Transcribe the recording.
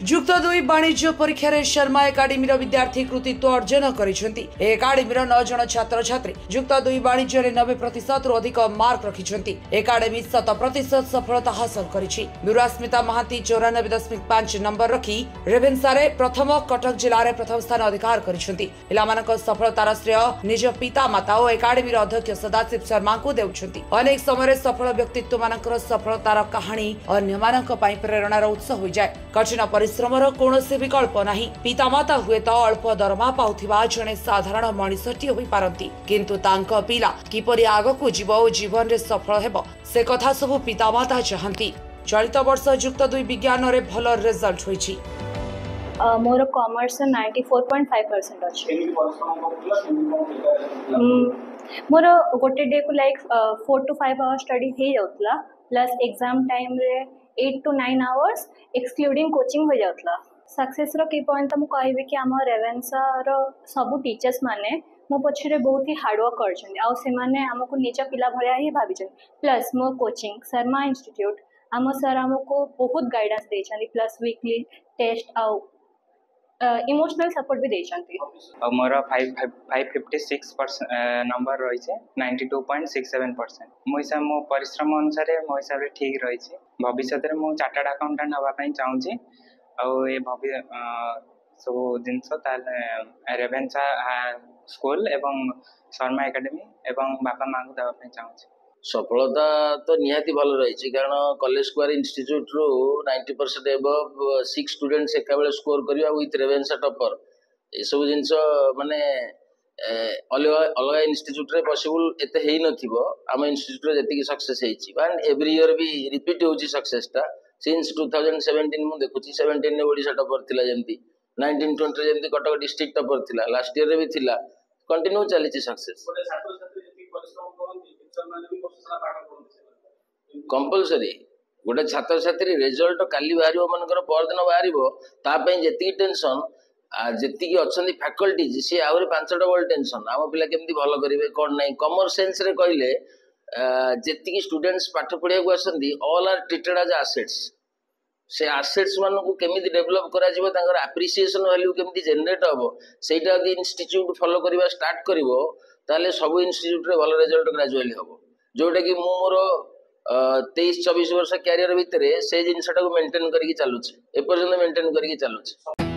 युक्त 2 वाणिज्य परीक्षा रे शर्मा एकाडेमी विद्यार्थी कृतित्व अर्जन करिसेंती। एकाडेमी 9 जन छात्र छात्री युक्त 2 वाणिज्य रे 90% रु अधिक मार्क रखिसेंती। एकाडेमी 100% सफलता हासिल करिछि। विरास्मिता महांती 94.5 नंबर रखी रेवेन्सा रे प्रथम, कटक जिला रे प्रथम स्थान अधिकार करिसेंती। पिलामानक सफलतार श्रेय निज पिता माता और एकाडेमी अध्यक्ष सदाशिव शर्मा को देउछंती। अनेक समय सफल व्यक्तित्व मानकर सफलतार कहानी अन्य मानक पई प्रेरणार उत्स होई जाय। कठिन परिश्रमर कौनसी विकल्प नहीं। पितामाता हुए तो अल्प दरमा पाउथिबा जने साधारण मनिषटी होई पारंती, किंतु तांको पिला किपरि आगकु जीव और जीवन रे सफल हेबो से कथा सब पितामाता चाहंती। चलित वर्ष युक्त 2 विज्ञान रे भल रिजल्ट होईछि। मोर कॉमर्स 94.5% अछि। मोर गोटे डे को लाइक 4 to 5 आवर्स स्टडी हे जाउतला, प्लस एग्जाम टाइम रे 8 to 9 आवर्स एक्सक्लूडिंग कोचिंग हो जाउतला। सक्सेस रो की पॉइंट हम कहबे कि हम रेवेन्सा रो सब टीचर्स माने मो पछरे बहुत ही हार्ड वर्क करछन आ से माने हमको निज पिला भरिया ही भाबिछन। प्लस मो कोचिंग शर्मा इंस्टीट्यूट हम सर हमको बहुत गाइडेंस देछन, प्लस वीकली टेस्ट आ इमोशनल सपोर्ट भी देछंती। मोर 556% नंबर रही है 92.67%। मो हिसाब मो परिश्रम अनुसार मो हिसाब रे ठीक रही है। भविष्य में मो चार्टर्ड अकाउंटेंट हवा पई चाहूची और ये सब जिनस रेवेन्सा स्कूल एवं शर्मा एकेडमी एवं बापा माँ को देवा पई चाहूची। सफलता तो निहाती भल रही, कारण कॉलेज स्क्वायर इंस्टीट्यूट रू 90% एबव 6 स्टूडेंट्स एका बेले स्कोर करबा विथ रेवेन्सा टॉपर ए सब जिंस माने अलग इंस्टीट्यूट रे पॉसिबल एते हेई नथिबो। आम इंस्टीट्यूट रे जति सक्सेस हेछि वन एवरी ईयर भी रिपीट होछि सक्सेसटा। सिंस 2017 मु देखुछि 17 ने ओडिशा टॉपर थिला, जेंति 1920 रे जेंति कटक डिस्ट्रिक्ट टॉपर थिला, लास्ट ईयर रे भी थिला, कंटिन्यू चलीछि सक्सेस। कंपलसरी गोटे छात्र छात्री रिजल्ट काली बाहर मनकर परदिन बाहर जी टेंशन जी अच्छा फैकल्टी सी आहरी 5 डबल टेंशन आम पिला केमती भल करेंगे कौन ना। कॉमर्स सेंस रे कहले जी स्टूडेंट्स पाठ पढ़िया को आसती all are treated as assets. से एसेट्स मान को केमिति डेवलप करा जिवो, तांकर एप्रिसिएशन वैल्यू केमिति जनरेट हबो, सेटा यदि इंस्टीट्यूट फॉलो करबा स्टार्ट करिवो ताले सब इंस्टीट्यूट रे भल रिजल्ट ग्रेजुअली हबो। जोटा कि मु मोर 23-24 वर्ष कैरियर भितर से जिनटा को मेंटेन करके चलुचे, एपर्यंत मेंटेन करके चलुचे।